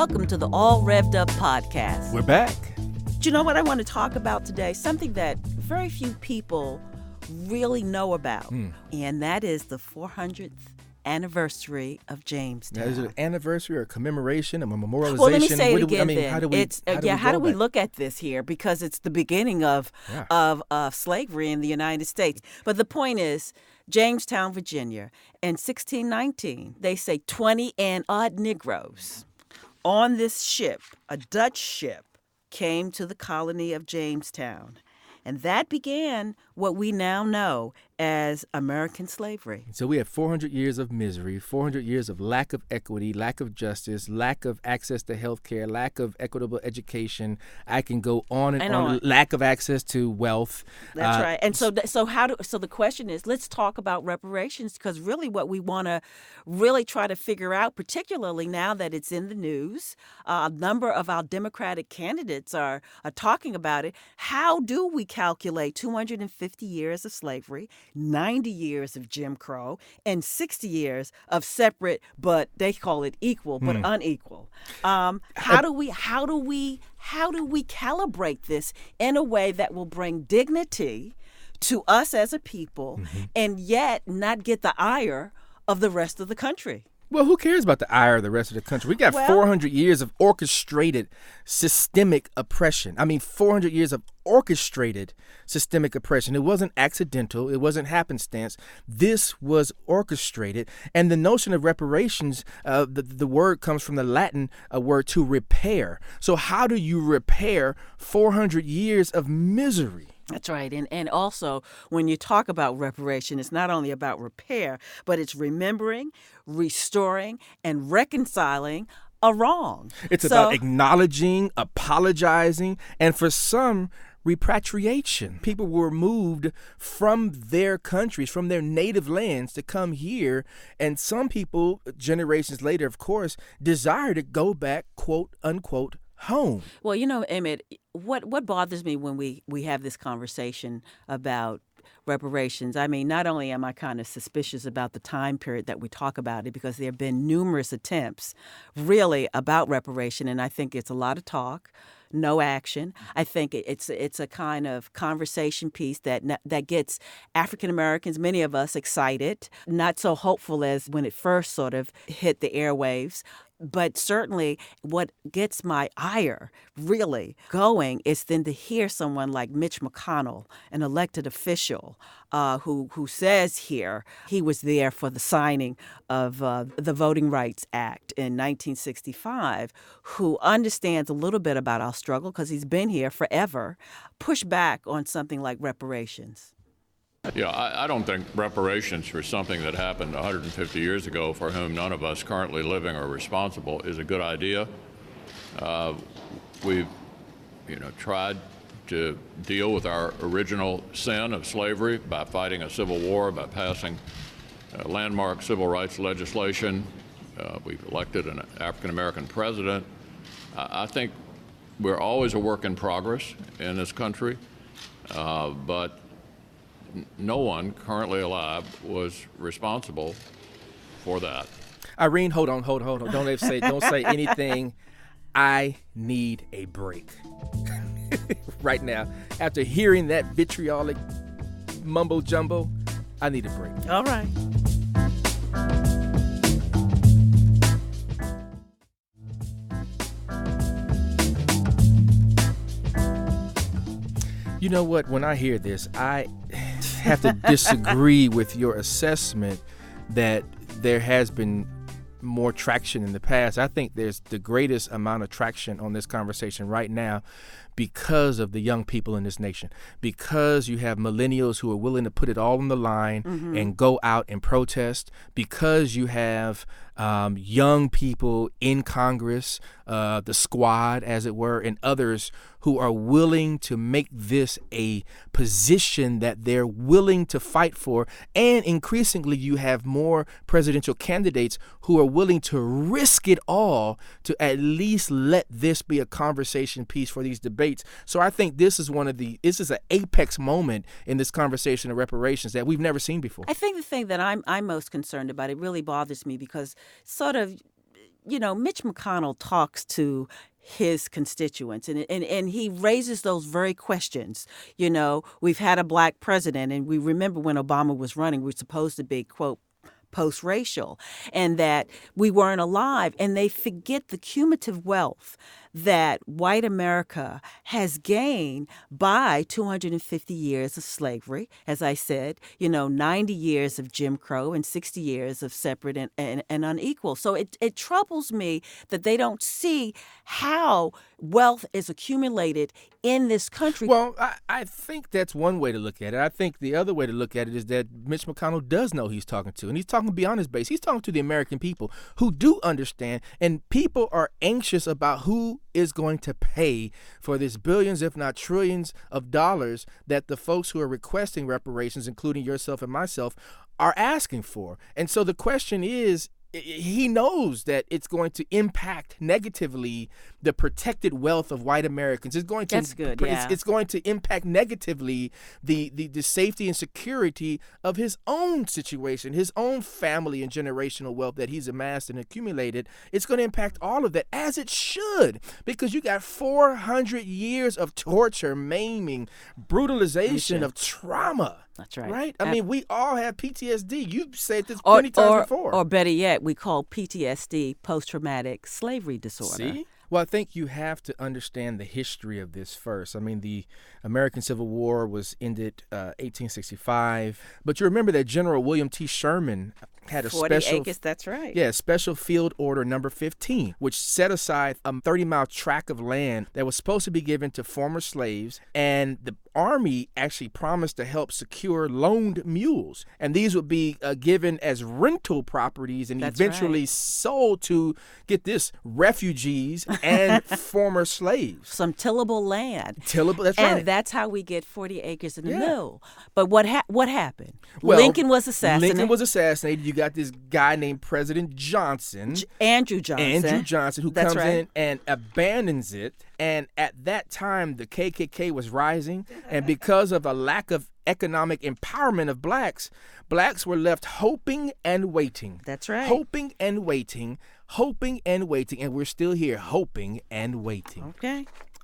welcome to the All Rev'd Up podcast. We're back. Do you know what I want to talk about today? Something that very few people really know about, and that is the 400th anniversary of Jamestown. Now, is it an anniversary or a commemoration, a memorialization? Well, let me say it again. How do we look at this here? Because it's the beginning of slavery in the United States. But the point is, Jamestown, Virginia, in 1619, they say 20 and odd Negroes on this ship, a Dutch ship, came to the colony of Jamestown. And that began what we now know as American slavery. So we have 400 years of misery, 400 years of lack of equity, lack of justice, lack of access to health care, lack of equitable education. I can go on and on. Lack of access to wealth. That's right. And so the question is, let's talk about reparations, because really what we want to really try to figure out, particularly now that it's in the news, a number of our Democratic candidates are talking about it. How do we calculate 250 years of slavery, 90 years of Jim Crow, and 60 years of separate, but they call it equal, but unequal? How do we calibrate this in a way that will bring dignity to us as a people, and yet not get the ire of the rest of the country? Well, who cares about the ire of the rest of the country? We got 400 years of orchestrated systemic oppression. 400 years of orchestrated systemic oppression. It wasn't accidental. It wasn't happenstance. This was orchestrated. And the notion of reparations, the word comes from the Latin word to repair. So how do you repair 400 years of misery? That's right. And also, when you talk about reparation, it's not only about repair, but it's remembering, restoring, and reconciling a wrong. It's about acknowledging, apologizing, and for some, repatriation. People were moved from their countries, from their native lands to come here. And some people, generations later, of course, desire to go back, quote unquote, home. Well, Emmett, what bothers me when we have this conversation about reparations, not only am I kind of suspicious about the time period that we talk about it, because there have been numerous attempts really about reparation, and I think it's a lot of talk, no action. I think it's a kind of conversation piece that gets African Americans, many of us, excited, not so hopeful as when it first sort of hit the airwaves. But certainly what gets my ire really going is then to hear someone like Mitch McConnell, an elected official, who says here he was there for the signing of the Voting Rights Act in 1965, who understands a little bit about our struggle because he's been here forever, push back on something like reparations. Yeah, I don't think reparations for something that happened 150 years ago, for whom none of us currently living are responsible, is a good idea. We've, tried to deal with our original sin of slavery by fighting a civil war, by passing landmark civil rights legislation. We've elected an African-American president. I think we're always a work in progress in this country, but no one currently alive was responsible for that. Irene, hold on. Don't say anything. I need a break right now. After hearing that vitriolic mumbo jumbo, I need a break. All right. You know what? When I hear this, I have to disagree with your assessment that there has been more traction in the past. I think there's the greatest amount of traction on this conversation right now because of the young people in this nation, because you have millennials who are willing to put it all on the line and go out and protest, because you have young people in Congress, the squad, as it were, and others who are willing to make this a position that they're willing to fight for. And increasingly, you have more presidential candidates who are willing to risk it all to at least let this be a conversation piece for these debates. So I think this is this is an apex moment in this conversation of reparations that we've never seen before. I think the thing that I'm most concerned about, it really bothers me because sort of Mitch McConnell talks to his constituents and he raises those very questions. We've had a black president, and we remember when Obama was running, we were supposed to be, quote, post-racial, and that we weren't alive. And they forget the cumulative wealth that white America has gained by 250 years of slavery, as I said, 90 years of Jim Crow and 60 years of separate and unequal. So it troubles me that they don't see how wealth is accumulated in this country. Well, I think that's one way to look at it. I think the other way to look at it is that Mitch McConnell does know who he's talking to, and he's talking beyond his base. He's talking to the American people who do understand, and people are anxious about who is going to pay for this billions, if not trillions of dollars that the folks who are requesting reparations, including yourself and myself, are asking for. And so the question is, he knows that it's going to impact negatively the protected wealth of white Americans. It's going to That's good, yeah. It's going to impact negatively the safety and security of his own situation, his own family and generational wealth that he's amassed and accumulated. It's going to impact all of that, as it should, because you got 400 years of torture, maiming, brutalization, of trauma. That's right. Right? I mean, we all have PTSD. You've said this many times before. Or better yet, we call PTSD post-traumatic slavery disorder. See? Well, I think you have to understand the history of this first. I mean, the American Civil War was ended 1865. But you remember that General William T. Sherman had a 40 special acres, that's right. Yeah, Special Field Order number 15, which set aside a 30-mile tract of land that was supposed to be given to former slaves, and the Army actually promised to help secure loaned mules, and these would be given as rental properties and That's eventually right. sold to, get this, refugees and former slaves. Some tillable land. Tillable, that's and right. that's how we get 40 acres in the Yeah. mill. But what happened? Well, Lincoln was assassinated. Lincoln was assassinated. You got this guy named President Johnson. Andrew Johnson. Who That's comes right. in and abandons it. And at that time, the KKK was rising. And because of a lack of economic empowerment of blacks were left hoping and waiting. That's right. Hoping and waiting. And we're still here, hoping and waiting.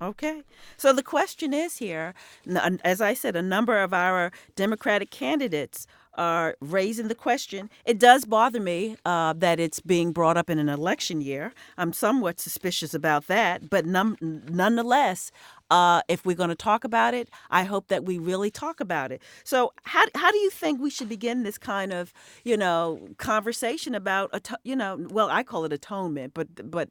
Okay. So the question is here, as I said, a number of our Democratic candidates are raising the question. It does bother me that it's being brought up in an election year. I'm somewhat suspicious about that. But nonetheless, if we're going to talk about it, I hope that we really talk about it. So how do you think we should begin this kind of, conversation about, I call it atonement, but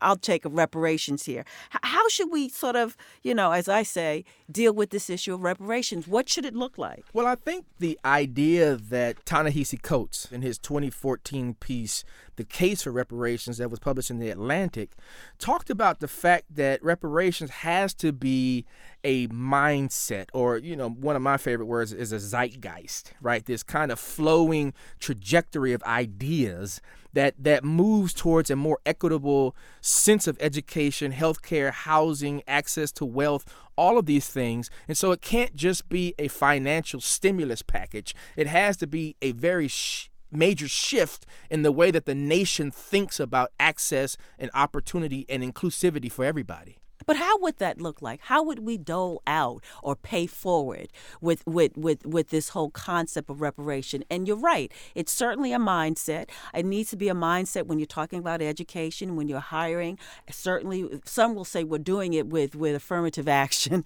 I'll take reparations here. How should we sort of, as I say, deal with this issue of reparations? What should it look like? Well, I think the idea that Ta-Nehisi Coates, in his 2014 piece, The Case for Reparations, that was published in The Atlantic, talked about the fact that reparations has to be a mindset, or, one of my favorite words is a zeitgeist, right? This kind of flowing trajectory of ideas that moves towards a more equitable sense of education, healthcare, housing, access to wealth, all of these things. And so it can't just be a financial stimulus package. It has to be a very major shift in the way that the nation thinks about access and opportunity and inclusivity for everybody. But how would that look like? How would we dole out or pay forward with this whole concept of reparation? And you're right. It's certainly a mindset. It needs to be a mindset when you're talking about education, when you're hiring. Certainly, some will say we're doing it with affirmative action.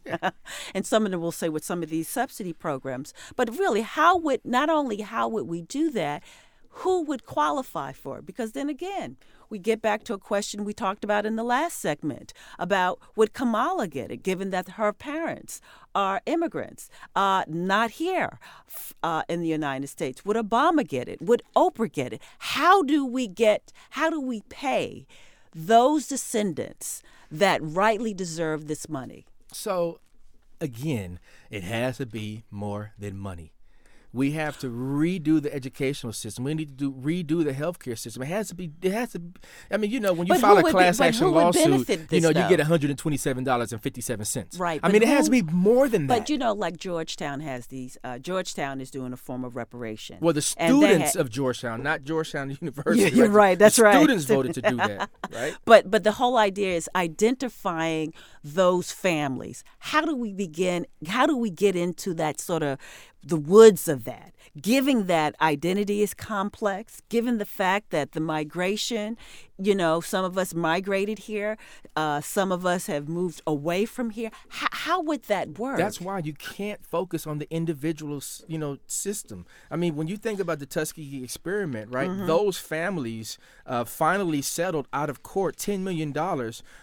And some of them will say with some of these subsidy programs. But really, not only how would we do that, who would qualify for it? Because then again, we get back to a question we talked about in the last segment about would Kamala get it, given that her parents are immigrants, not here in the United States? Would Obama get it? Would Oprah get it? How do we pay those descendants that rightly deserve this money? So, again, it has to be more than money. We have to redo the educational system. We need to redo the healthcare system. It has to. I mean, when you But file who a would class be- but action who would lawsuit, benefit this, you though? get $127.57. Right, I but mean, it has who- to be more than that. But like Georgetown has these. Georgetown is doing a form of reparation. Well, the And they students had- of Georgetown, not Georgetown University. Yeah, you're right. That's the right. Students voted to do that, right? But the whole idea is identifying those families. How do we begin? How do we get into that sort of the woods of that? Given that identity is complex, given the fact that the migration, some of us migrated here, some of us have moved away from here. How would that work? That's why you can't focus on the individual, system. I mean, when you think about the Tuskegee experiment, right? Mm-hmm. Those families finally settled out of court $10 million,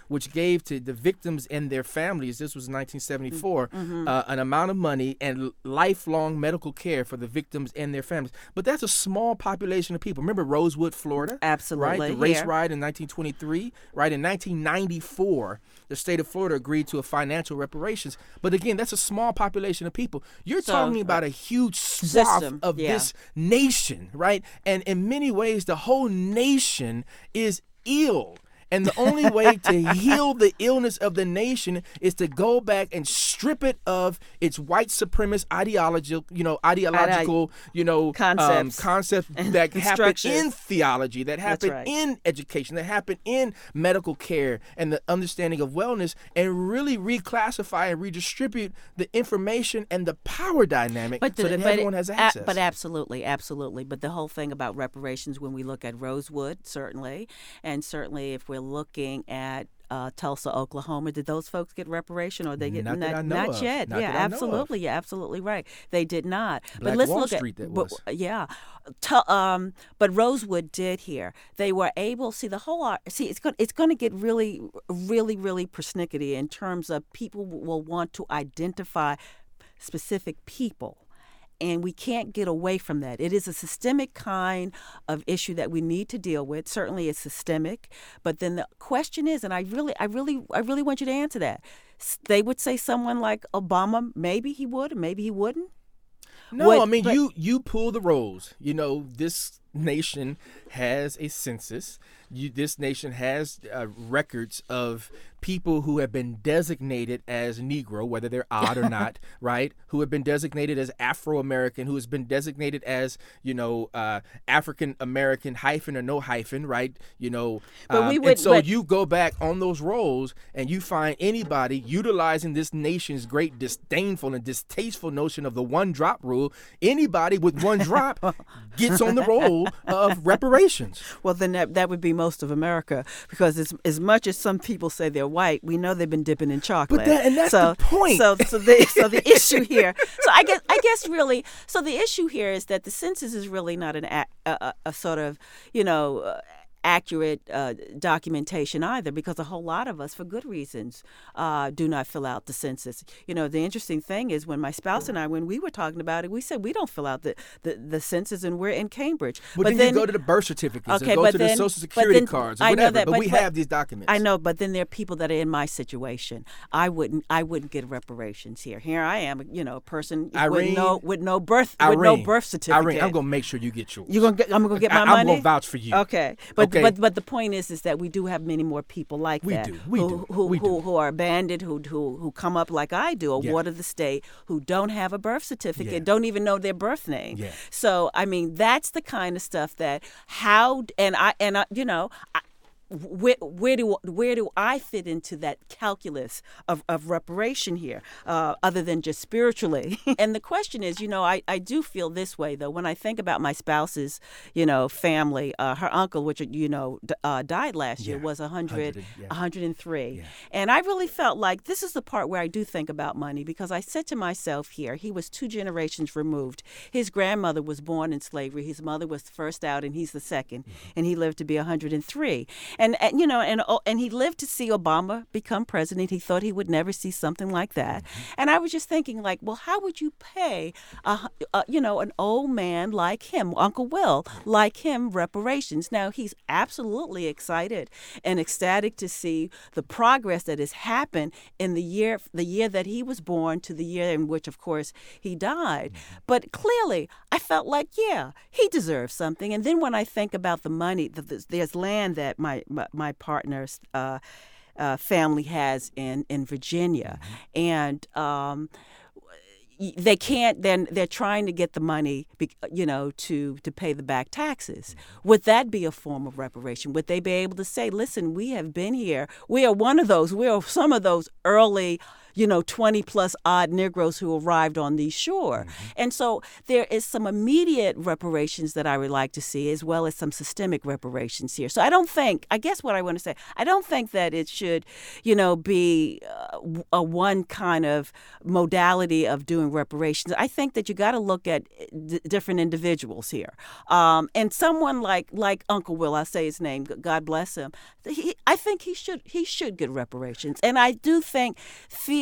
which gave to the victims and their families, this was 1974, an amount of money and lifelong medical care for the victims and their families. But that's a small population of people. Remember Rosewood, Florida? Absolutely. Right? The race Yeah. riot in 1923, right? In 1994, the state of Florida agreed to a financial reparations. But again, that's a small population of people. You're talking about a huge swath System, of yeah. this nation, right? And in many ways, the whole nation is ill. And the only way to heal the illness of the nation is to go back and strip it of its white supremacist ideological, concepts that happen in theology, that happen right. in education, that happen in medical care and the understanding of wellness, and really reclassify and redistribute the information and the power dynamic so that everyone has access. But absolutely. But the whole thing about reparations, when we look at Rosewood, certainly, and certainly if we're looking at Tulsa, Oklahoma, did those folks get reparation, or they get Not that I know not of. yet? Not Yeah, that I know of. absolutely. You're absolutely right. They did not. Black but let's Wall look Street, that was. Yeah. But Rosewood did here. They were able. See, the whole. See, it's going to get really, really, really persnickety in terms of people will want to identify specific people. And we can't get away from that. It is a systemic kind of issue that we need to deal with. Certainly, it's systemic. But then the question is, and I really want you to answer that. They would say someone like Obama, maybe he would, maybe he wouldn't. No, you pull the rolls. This nation has a census. This nation has records of people who have been designated as Negro, whether they're odd or not, right? Who have been designated as Afro-American, who has been designated as, African-American hyphen or no hyphen, right? You go back on those rolls and you find anybody utilizing this nation's great disdainful and distasteful notion of the one-drop rule. Anybody with one drop gets on the roll of reparations. Well, then that would be most of America, because as much as some people say they're white, we know they've been dipping in chocolate. But that's the point. So the issue here. So I guess really. So the issue here is that the census is really not a sort of accurate documentation either, because a whole lot of us, for good reasons, do not fill out the census. The interesting thing is, when my spouse and I, when we were talking about it, we said we don't fill out the census, and we're in Cambridge. But then you go to the birth certificates, okay, and go but to then, the Social Security cards, or I whatever. know that, but we have these documents. I know, but then there are people that are in my situation. I wouldn't get reparations here. Here I am, a person with no birth certificate. Irene, I'm gonna make sure you get yours. I'm gonna get my money. I'm gonna vouch for you. Okay, but the point is that we do have many more people like that. We do. Who are abandoned, who come up like I do, a ward of the state, who don't have a birth certificate, don't even know their birth name. Yeah. So I mean, that's the kind of stuff that where do I fit into that calculus of reparation here, other than just spiritually? And the question is, I do feel this way, though, when I think about my spouse's, family. Her uncle, which died last year, was 103. Yeah. And I really felt like this is the part where I do think about money, because I said to myself here, he was 2 generations removed. His grandmother was born in slavery. His mother was the first out, and he's the second. Mm-hmm. And he lived to be 103. And you know, and he lived to see Obama become president. He thought he would never see something like that. And I was just thinking, like, well, how would you pay, you know, an old man like him, Uncle Will, like him, reparations? Now, he's absolutely excited and ecstatic to see the progress that has happened in the year that he was born to the year in which, of course, he died. But clearly, I felt like, yeah, he deserves something. And then when I think about the money, there's land that my partner's family has in Virginia, and they can't. Then they're trying to get the money, you know, to pay the back taxes. Would that be a form of reparation? Would they be able to say, "Listen, we have been here. We are one of those. We are some of those early, you know, 20 plus odd Negroes who arrived on these shore." And so there is some immediate reparations that I would like to see, as well as some systemic reparations here. So I guess what I want to say, I don't think that it should, you know, be a one kind of modality of doing reparations. I think that you got to look at different individuals here. And someone like Uncle Will, I'll say his name, God bless him, I think he should get reparations. And I do think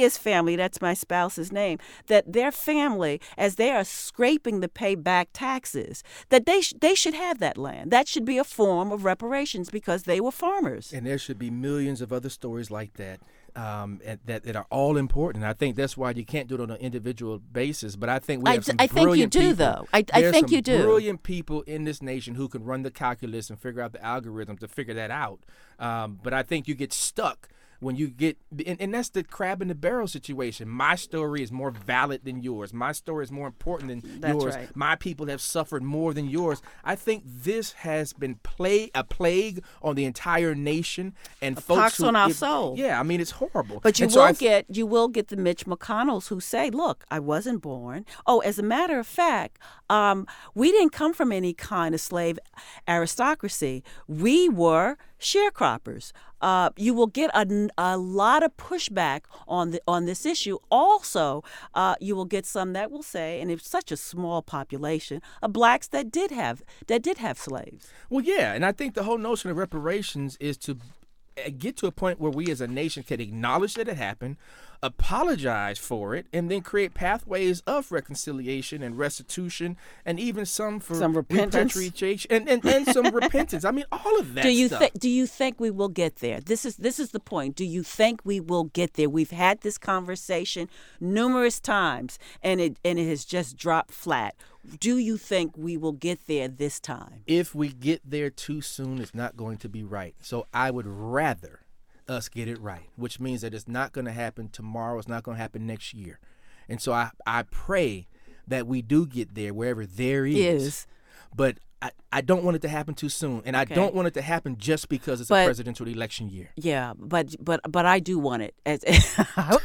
his family, that's my spouse's name, that their family, as they are scraping to pay back taxes, that they should have that land. That should be a form of reparations because they were farmers. And there should be millions of other stories like that. That are all important. I think that's why you can't do it on an individual basis. But I think we have some brilliant people. I think you do, though. I think you do. Brilliant people in this nation who can run the calculus and figure out the algorithm to figure that out. But I think you get stuck when you get, and that's the crab in the barrel situation. My story is more valid than yours. My story is more important than yours. Right. My people have suffered more than yours. I think this has been a plague on the entire nation, and folks pox on our soul. Yeah, I mean, it's horrible. But you will get the Mitch McConnells who say, "Look, I wasn't born." Oh, as a matter of fact, we didn't come from any kind of slave aristocracy. We were sharecroppers. You will get a lot of pushback on this issue. Also, you will get some that will say, and it's such a small population of blacks that did have slaves. Well, yeah, and I think the whole notion of reparations is to get to a point where we as a nation can acknowledge that it happened, apologize for it, and then create pathways of reconciliation and restitution, and even some repentance, repatriation and some repentance. I mean, all of that. Do you think we will get there? This is the point. Do you think we will get there? We've had this conversation numerous times, and it has just dropped flat. Do you think we will get there this time? If we get there too soon, it's not going to be right. So I would rather us get it right, which means that it's not going to happen tomorrow. It's not going to happen next year. And so I pray that we do get there wherever there is. But I don't want it to happen too soon, and Okay. I don't want it to happen just because it's a presidential election year. Yeah, but I do want it.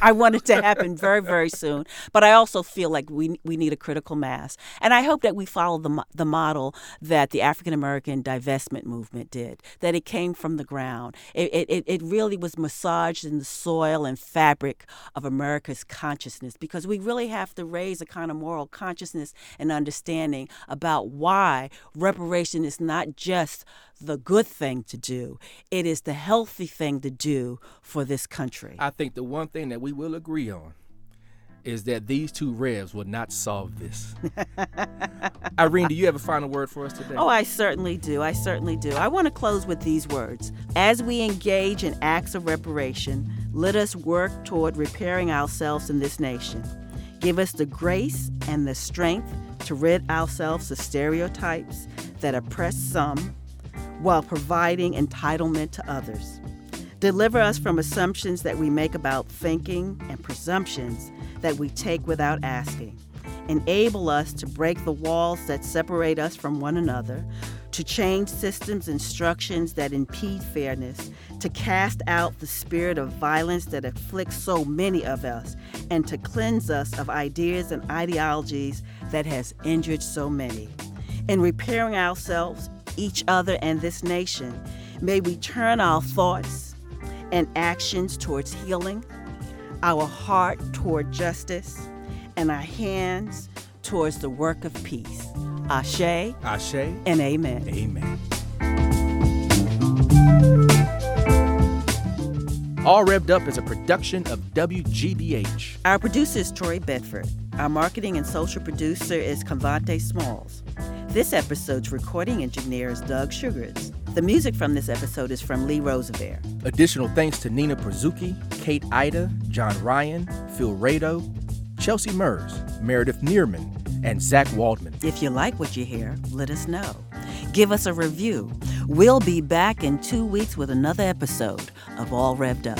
I want it to happen very, very soon. But I also feel like we need a critical mass, and I hope that we follow the model that the African American divestment movement did. That it came from the ground. It really was massaged in the soil and fabric of America's consciousness, because we really have to raise a kind of moral consciousness and understanding about why reparation is not just the good thing to do. It is the healthy thing to do for this country. I think the one thing that we will agree on is that these two Revs will not solve this. Irene, do you have a final word for us today? Oh, I certainly do. I want to close with these words. As we engage in acts of reparation, let us work toward repairing ourselves in this nation. Give us the grace and the strength to rid ourselves of stereotypes that oppress some while providing entitlement to others. Deliver us from assumptions that we make about thinking and presumptions that we take without asking. Enable us to break the walls that separate us from one another, to change systems and structures that impede fairness, to cast out the spirit of violence that afflicts so many of us, and to cleanse us of ideas and ideologies that has injured so many. In repairing ourselves, each other, and this nation, may we turn our thoughts and actions towards healing, our heart toward justice, and our hands towards the work of peace. Ashe, Ashe, and amen. Amen. All Rev'd Up is a production of WGBH. Our producer is Troy Bedford. Our marketing and social producer is Convante Smalls. This episode's recording engineer is Doug Sugars. The music from this episode is from Lee Roosevelt. Additional thanks to Nina Prazuki, Kate Ida, John Ryan, Phil Rado, Chelsea Mers, Meredith Neerman, and Zach Waldman. If you like what you hear, let us know. Give us a review. We'll be back in 2 weeks with another episode of All Rev'd Up.